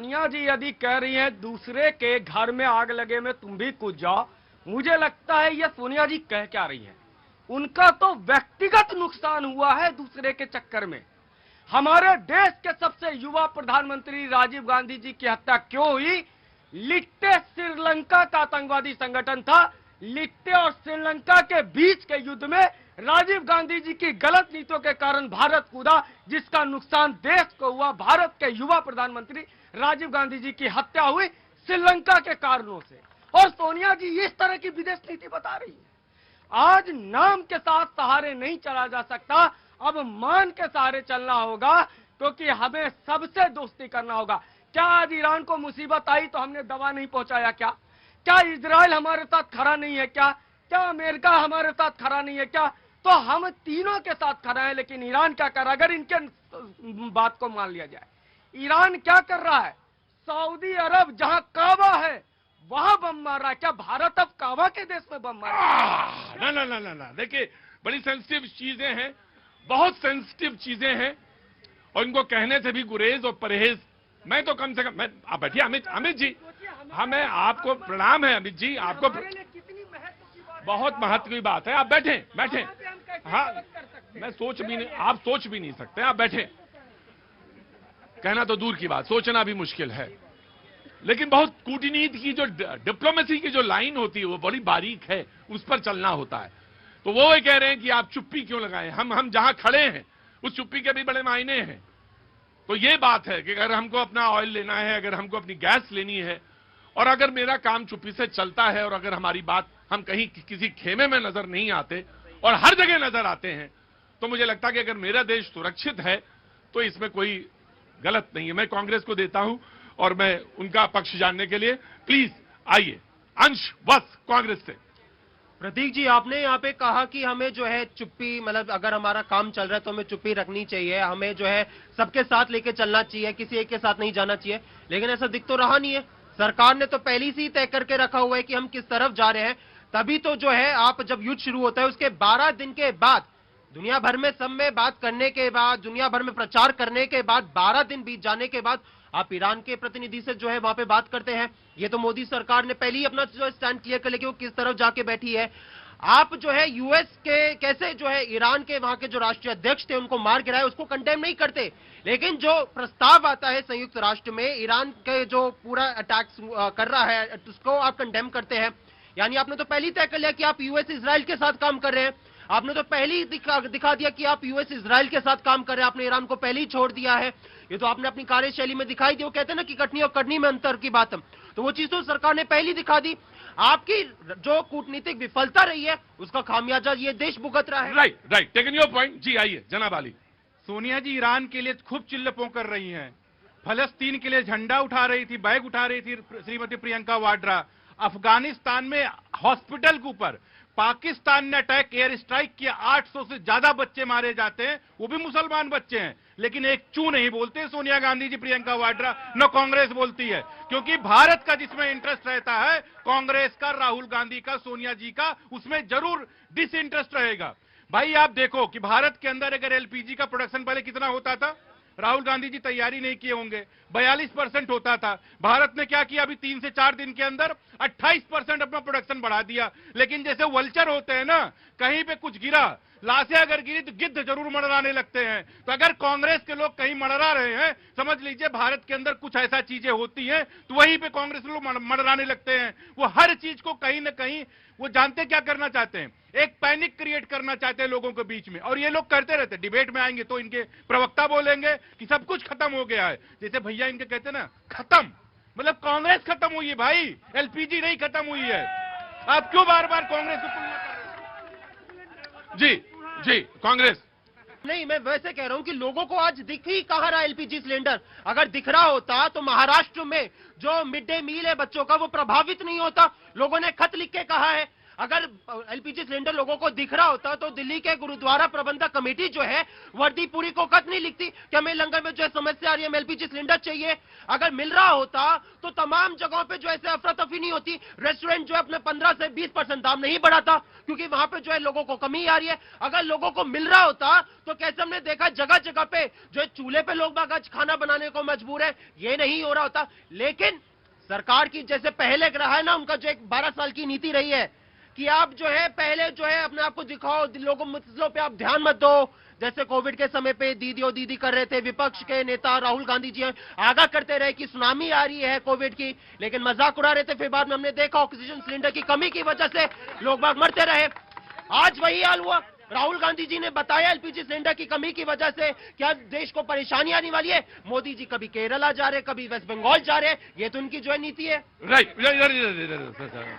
सोनिया जी यदि कह रही हैं दूसरे के घर में आग लगे में तुम भी कूद जाओ, मुझे लगता है ये सोनिया जी कह क्या रही हैं। उनका तो व्यक्तिगत नुकसान हुआ है दूसरे के चक्कर में। हमारे देश के सबसे युवा प्रधानमंत्री राजीव गांधी जी की हत्या क्यों हुई? लिट्टे श्रीलंका का आतंकवादी संगठन था। लिट्टे और श्रीलंका के बीच के युद्ध में राजीव गांधी जी की गलत नीतियों के कारण भारत कूदा, जिसका नुकसान देश को हुआ। भारत के युवा प्रधानमंत्री राजीव गांधी जी की हत्या हुई श्रीलंका के कारणों से। और सोनिया जी इस तरह की विदेश नीति बता रही है। आज नाम के साथ सहारे नहीं चला जा सकता, अब मान के सहारे चलना होगा, क्योंकि हमें सबसे दोस्ती करना होगा। क्या आज ईरान को मुसीबत आई तो हमने दवा नहीं पहुंचाया? क्या इजराइल हमारे साथ खड़ा नहीं है? क्या अमेरिका हमारे साथ खड़ा नहीं है? क्या? तो हम तीनों के साथ खड़ा है, लेकिन ईरान क्या कर रहा है? अगर इनके बात को मान लिया जाए, ईरान क्या कर रहा है? सऊदी अरब जहां काबा है वहां बम मार रहा है। क्या भारत अब काबा के देश में बम मार रहा है? ना, देखिए बड़ी सेंसिटिव चीजें हैं, बहुत सेंसिटिव चीजें हैं, और इनको कहने से भी गुरेज और परहेज। मैं तो कम से कम, आप बैठिए अमित जी, हमें आपको प्रणाम है अमित जी, आपको बहुत महत्व की बात है। आप बैठे। हाँ, मैं सोच भी नहीं, आप सोच भी नहीं सकते। आप बैठे। कहना तो दूर की बात, सोचना भी मुश्किल है। लेकिन बहुत कूटनीति की जो डिप्लोमेसी की जो लाइन होती है वो बड़ी बारीक है, उस पर चलना होता है। तो वो ये कह रहे हैं कि आप चुप्पी क्यों लगाए? हम जहां खड़े हैं उस चुप्पी के भी बड़े मायने हैं। तो ये बात है कि अगर हमको अपना ऑयल लेना है, अगर हमको अपनी गैस लेनी है, और अगर मेरा काम चुप्पी से चलता है, और अगर हमारी बात, हम कहीं किसी खेमे में नजर नहीं आते और हर जगह नजर आते हैं, तो मुझे लगता है कि अगर मेरा देश सुरक्षित है तो इसमें कोई गलत नहीं है। मैं कांग्रेस को देता हूं और मैं उनका पक्ष जानने के लिए, प्लीज आइए। अंश बस कांग्रेस से। प्रतीक जी, आपने यहाँ पे कहा कि हमें जो है चुप्पी, मतलब अगर हमारा काम चल रहा है तो हमें चुप्पी रखनी चाहिए, हमें जो है सबके साथ लेके चलना चाहिए, किसी एक के साथ नहीं जाना चाहिए। लेकिन ऐसा दिख तो रहा नहीं है। सरकार ने तो पहले से ही तय करके रखा हुआ है कि हम किस तरफ जा रहे हैं। तभी तो जो है, आप जब युद्ध शुरू होता है उसके 12 दिन के बाद, दुनिया भर में सब में बात करने के बाद, दुनिया भर में प्रचार करने के बाद, 12 दिन बीत जाने के बाद आप ईरान के प्रतिनिधि से जो है वहां पे बात करते हैं। ये तो मोदी सरकार ने पहले ही अपना जो स्टैंड क्लियर कर लिया कि वो किस तरफ जाके बैठी है। आप जो है यूएस के कैसे जो है ईरान के वहां के जो राष्ट्रीय अध्यक्ष थे उनको मार गिराए, उसको कंडेम नहीं करते। लेकिन जो प्रस्ताव आता है संयुक्त राष्ट्र में ईरान के जो पूरा अटैक कर रहा है उसको आप कंडेम करते हैं। यानी आपने तो पहले ही तय कर लिया कि आप यूएस इजराइल के साथ काम कर रहे हैं। आपने तो पहले ही दिखा दिया कि आप यूएस इजराइल के साथ काम कर रहे हैं। आपने ईरान को पहले ही छोड़ दिया है। ये तो आपने अपनी कार्यशैली में दिखाई दी। वो कहते हैं ना कि कटनी और करनी में अंतर की बात है, तो वो चीज तो सरकार ने पहले ही दिखा दी। आपकी जो कूटनीतिक विफलता रही है उसका खामियाजा ये देश भुगत रहा है। राइट, टेकन योर पॉइंट जी। आइए जनाब अली। सोनिया जी ईरान के लिए खूब चिल्लपों कर रही हैं, फलस्तीन के लिए झंडा उठा रही थी, बैग उठा रही थी श्रीमती प्रियंका वाड्रा। अफगानिस्तान में हॉस्पिटल के ऊपर पाकिस्तान ने अटैक, एयर स्ट्राइक किया, 800 से ज्यादा बच्चे मारे जाते हैं, वो भी मुसलमान बच्चे हैं। लेकिन एक चू नहीं बोलते सोनिया गांधी जी, प्रियंका वाड्रा, न कांग्रेस बोलती है। क्योंकि भारत का जिसमें इंटरेस्ट रहता है, कांग्रेस का, राहुल गांधी का, सोनिया जी का, उसमें जरूर डिसइंटरेस्ट रहेगा। भाई आप देखो कि भारत के अंदर अगर एलपीजी का प्रोडक्शन पहले कितना होता था, राहुल गांधी जी तैयारी नहीं किए होंगे, 42% होता था। भारत ने क्या किया, अभी 3 से 4 दिन के अंदर 28% अपना प्रोडक्शन बढ़ा दिया। लेकिन जैसे वल्चर होते हैं ना, कहीं पे कुछ गिरा, लाशें अगर गिरी तो गिद्ध जरूर मड़राने लगते हैं। तो अगर कांग्रेस के लोग कहीं मड़रा रहे हैं, समझ लीजिए भारत के अंदर कुछ ऐसा चीजें होती हैं, तो वहीं पे कांग्रेस लोग मड़राने लगते हैं। वो हर चीज को कहीं ना कहीं, वो जानते क्या करना चाहते हैं, एक पैनिक क्रिएट करना चाहते हैं लोगों के बीच में। और ये लोग करते रहते हैं। डिबेट में आएंगे तो इनके प्रवक्ता बोलेंगे कि सब कुछ खत्म हो गया है। जैसे भैया इनके कहते हैं ना, खत्म मतलब कांग्रेस खत्म हुई है भाई, एलपीजी नहीं खत्म हुई है। आप क्यों बार बार कांग्रेस को तुलना कर रहे हैं? जी कांग्रेस नहीं, मैं वैसे कह रहा हूं कि लोगों को आज दिख ही कहां रहा एलपीजी सिलेंडर। अगर दिख रहा होता तो महाराष्ट्र में जो मिड डे मील है बच्चों का, वो प्रभावित नहीं होता। लोगों ने खत लिख के कहा है। अगर एलपीजी सिलेंडर लोगों को दिख रहा होता तो दिल्ली के गुरुद्वारा प्रबंधक कमेटी जो है वर्दी पूरी को खत नहीं लिखती कि हमें लंगर में जो है समस्या आ रही है, हमें एलपीजी सिलेंडर चाहिए। अगर मिल रहा होता तो तमाम जगहों पे जो ऐसे अफरा तफरी नहीं होती, रेस्टोरेंट जो है अपने 15 से 20% दाम नहीं बढ़ाता क्योंकि वहां पे जो है लोगों को कमी आ रही है। अगर लोगों को मिल रहा होता तो कैसे हमने देखा जगह जगह पे जो है चूल्हे पे लोग बाग आज खाना बनाने को मजबूर है, ये नहीं हो रहा होता। लेकिन सरकार की जैसे पहले रहा है ना, उनका जो एक 12 साल की नीति रही है कि आप जो है पहले जो है अपने आप को दिखाओ, लोगों मसलों पे आप ध्यान मत दो। जैसे कोविड के समय पे दीदी कर रहे थे, विपक्ष के नेता राहुल गांधी जी आगाह करते रहे कि सुनामी आ रही है कोविड की, लेकिन मजाक उड़ा रहे थे। फिर बाद में हमने देखा ऑक्सीजन सिलेंडर की कमी की वजह से लोग बाग मरते रहे। आज वही हाल हुआ। राहुल गांधी जी ने बताया एलपीजी सिलेंडर की कमी की वजह से क्या देश को परेशानी आने वाली है। मोदी जी कभी केरला जा रहे, कभी वेस्ट बंगाल जा रहे, ये तो उनकी जो है नीति है। राइट,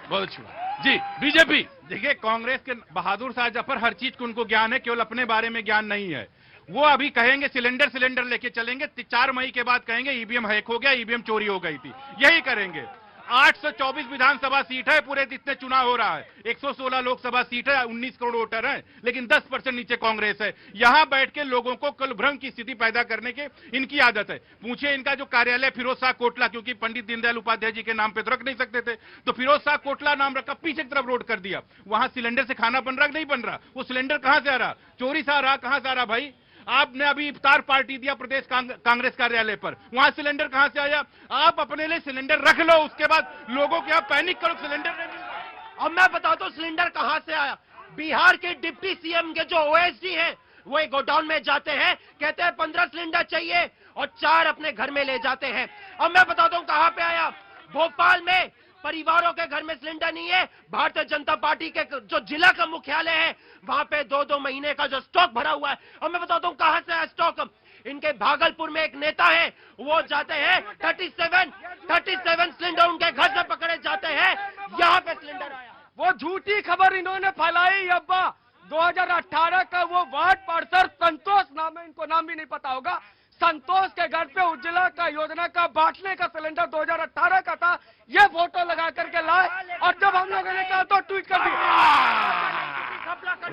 बहुत अच्छी बात जी। बीजेपी देखिए, कांग्रेस के बहादुर शाह जफर हर चीज को उनको ज्ञान है, केवल अपने बारे में ज्ञान नहीं है। वो अभी कहेंगे सिलेंडर लेके चलेंगे, 4 मई के बाद कहेंगे ईवीएम हैक हो गया, ईवीएम चोरी हो गई थी, यही करेंगे। 824 विधानसभा सीट है, पूरे जितने चुनाव हो रहा है, 116 लोकसभा सीट है, 19 करोड़ वोटर हैं, लेकिन 10% नीचे कांग्रेस है। यहां बैठ के लोगों को कल भ्रम की स्थिति पैदा करने की इनकी आदत है। पूछे इनका जो कार्यालय फिरोज शाह कोटला, क्योंकि पंडित दीनदयाल उपाध्याय जी के नाम पे तो रख नहीं सकते थे, तो फिरोज शाह कोटला नाम रखा, पीछे की तरफ रोड कर दिया। वहां सिलेंडर से खाना बन रहा नहीं बन रहा, वो सिलेंडर कहां से आ रहा, चोरी से आ रहा, कहां से आ रहा भाई। आपने अभी इफ्तार पार्टी दिया प्रदेश कांग्रेस कार्यालय पर, वहां सिलेंडर कहां से आया। आप अपने लिए सिलेंडर रख लो, उसके बाद लोगों के यहाँ पैनिक करो, सिलेंडर नहीं मिल रहा। अब मैं बताता हूं सिलेंडर कहां से आया। बिहार के डिप्टी सीएम के जो ओएसडी हैं वो एक गोडाउन में जाते हैं, कहते हैं 15 सिलेंडर चाहिए और 4 अपने घर में ले जाते हैं। अब मैं बताता हूं कहां पे आया। भोपाल में परिवारों के घर में सिलेंडर नहीं है, भारतीय जनता पार्टी के जो जिला का मुख्यालय है वहां पे 2-2 महीने का जो स्टॉक भरा हुआ है। और मैं बताता हूं कहां से है स्टॉक। इनके भागलपुर में एक नेता है, वो जाते हैं 37 सिलेंडर उनके घर से पकड़े जाते हैं, यहां पे सिलेंडर आया। वो झूठी खबर इन्होंने फैलाई अब्बा। 2018 का वो वार्ड पार्षद संतोष नाम है, इनको नाम भी नहीं पता होगा, संतोष के घर पे उज्ज्वला का योजना का बांटने का सिलेंडर 2018 का था, ये फोटो लगा करके लाए और जब हम लोगों ने कहा तो ट्वीट कर दिया।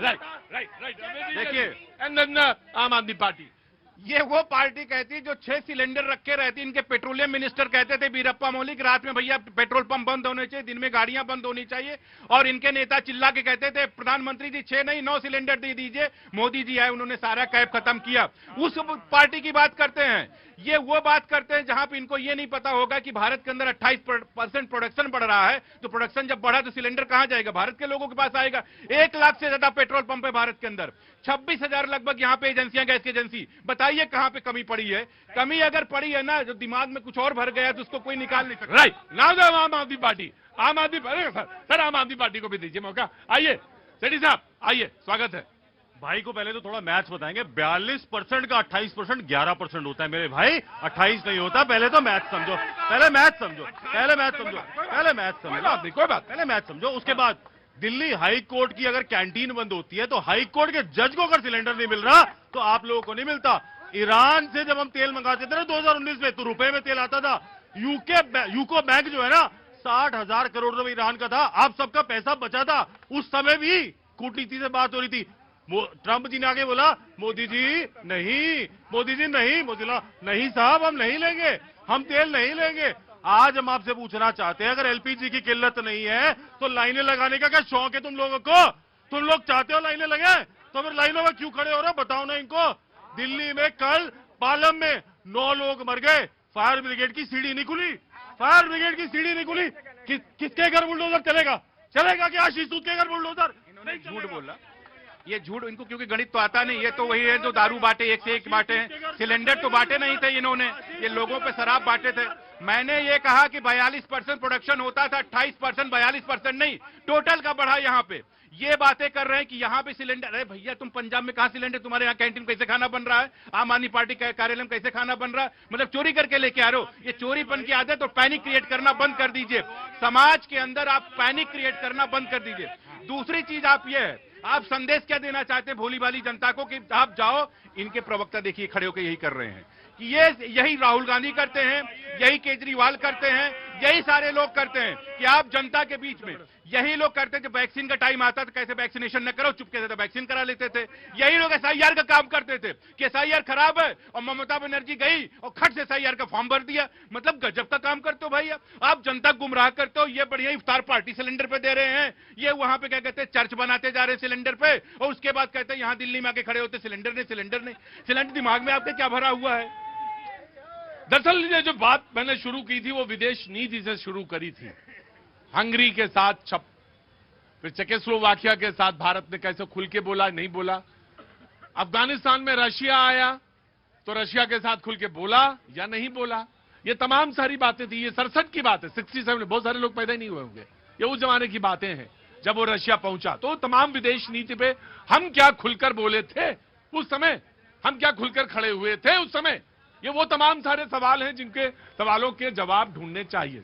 राइट। देखिए, आम आदमी पार्टी ये वो पार्टी कहती है जो 6 सिलेंडर रखे रहती। इनके पेट्रोलियम मिनिस्टर कहते थे वीरप्पा मोइली की, रात में भैया पेट्रोल पंप बंद होने चाहिए, दिन में गाड़ियां बंद होनी चाहिए। और इनके नेता चिल्ला के कहते थे प्रधानमंत्री जी 6 नहीं 9 सिलेंडर दे दीजिए। मोदी जी आए, उन्होंने सारा कैब खत्म किया। उस पार्टी की बात करते हैं। ये वो बात करते हैं जहां पे इनको ये नहीं पता होगा कि भारत के अंदर 28% प्रोडक्शन बढ़ रहा है, तो प्रोडक्शन जब बढ़ा तो सिलेंडर कहां जाएगा, भारत के लोगों के पास आएगा। 1 लाख से ज्यादा पेट्रोल पंप है भारत के अंदर, 26,000 लगभग यहाँ पे एजेंसियां, गैस की एजेंसी। बताइए कहां पे कमी पड़ी है। कमी अगर पड़ी है ना, जो दिमाग में कुछ और भर गया तो उसको कोई निकाल नहीं सकता। राइट, नाम आम आदमी पार्टी। आम आदमी सर आम आदमी पार्टी को भी दीजिए मौका। आइए सेठी साहब, आइए, स्वागत है। भाई को पहले तो थोड़ा मैथ्स बताएंगे। 42% का 28% 11% होता है मेरे भाई, 28 नहीं होता। पहले तो मैथ्स समझो, पहले मैथ्स समझो, पहले मैथ्स समझो, पहले मैथ्स समझो, कोई बात पहले मैथ्स समझो। उसके बाद दिल्ली हाई कोर्ट की अगर कैंटीन बंद होती है तो हाई कोर्ट के जज को अगर सिलेंडर नहीं मिल रहा तो आप लोगों को नहीं मिलता। ईरान से जब हम तेल मंगाते थे ना 2019 में, तो रुपए में तेल आता था। यूको बैंक जो है ना, 60,000 करोड़ रुपए ईरान का था, आप सबका पैसा बचा था। उस समय भी कूटनीति से बात हो रही थी। ट्रंप जी ने आगे बोला मोदी जी नहीं, मोदी जी नहीं, मोदी नहीं साहब हम नहीं लेंगे, हम तेल नहीं लेंगे। आज हम आपसे पूछना चाहते हैं, अगर एलपीजी की किल्लत नहीं है तो लाइनें लगाने का क्या शौक है तुम लोगों को? तुम लोग चाहते हो लाइनें लगे, तो फिर लाइनों में क्यों खड़े हो रहे हो, बताओ ना इनको। दिल्ली में कल पालम में 9 लोग मर गए, फायर ब्रिगेड की सीढ़ी नहीं खुली, फायर ब्रिगेड की सीढ़ी नहीं खुली। किसके घर बुलडोजर चलेगा कि आशीष सूद के घर बुलडोजर? झूठ बोला, ये झूठ इनको, क्योंकि गणित तो आता नहीं। ये तो वही है जो दारू बांटे, एक से एक बांटे हैं। सिलेंडर तो बांटे नहीं थे इन्होंने, ये लोगों पे शराब बांटे थे। मैंने ये कहा कि 42% प्रोडक्शन होता था, 28% 42% नहीं, टोटल का बढ़ा। यहाँ पे ये बातें कर रहे हैं कि यहाँ पे सिलेंडर, अरे भैया तुम पंजाब में कहां सिलेंडर, तुम्हारे यहाँ कैंटीन कैसे खाना बन रहा है, आम आदमी पार्टी के कार्यालय में कैसे खाना बन रहा है, मतलब चोरी करके लेके आ रहे हो। ये चोरीपन की आदत और पैनिक क्रिएट करना बंद कर दीजिए। समाज के अंदर आप पैनिक क्रिएट करना बंद कर दीजिए। दूसरी चीज आप ये है, आप संदेश क्या देना चाहते हैं भोली भाली जनता को कि आप जाओ। इनके प्रवक्ता देखिए खड़े होकर यही कर रहे हैं कि यही राहुल गांधी करते हैं, यही केजरीवाल करते हैं, यही सारे लोग करते हैं कि आप जनता के बीच में, यही लोग करते हैं जब वैक्सीन का टाइम आता तो कैसे वैक्सीनेशन न करो, चुपके से वैक्सीन करा लेते थे। यही लोग एसआईआर का काम करते थे कि एसआईआर खराब है और ममता बनर्जी गई और खट से एसआईआर का फॉर्म भर दिया। मतलब गजब का काम करते हो भाई आप जनता गुमराह करते हो। ये बढ़िया इफ्तार पार्टी सिलेंडर पे दे रहे हैं, ये वहां पे क्या कहते हैं चर्च बनाते जा रहे हैं सिलेंडर पे, और उसके बाद कहते हैं यहां दिल्ली में आके खड़े होते सिलेंडर नहीं सिलेंडर नहीं। सिलेंडर दिमाग में आपके क्या भरा हुआ है? दरअसल ये जो बात मैंने शुरू की थी वो विदेश नीति से शुरू करी थी। हंगरी के साथ छप, फिर चेकोस्लोवाकिया के साथ भारत ने कैसे खुल के बोला, नहीं बोला। अफगानिस्तान में रशिया आया तो रशिया के साथ खुल के बोला या नहीं बोला। ये तमाम सारी बातें थी। ये 67 की बात है, 67 में बहुत सारे लोग पैदा ही नहीं हुए होंगे। ये उस जमाने की बातें हैं जब वो रशिया पहुंचा। तो तमाम विदेश नीति पे हम क्या खुलकर बोले थे उस समय, हम क्या खुलकर खड़े हुए थे उस समय, ये वो तमाम सारे सवाल हैं जिनके सवालों के जवाब ढूंढने चाहिए।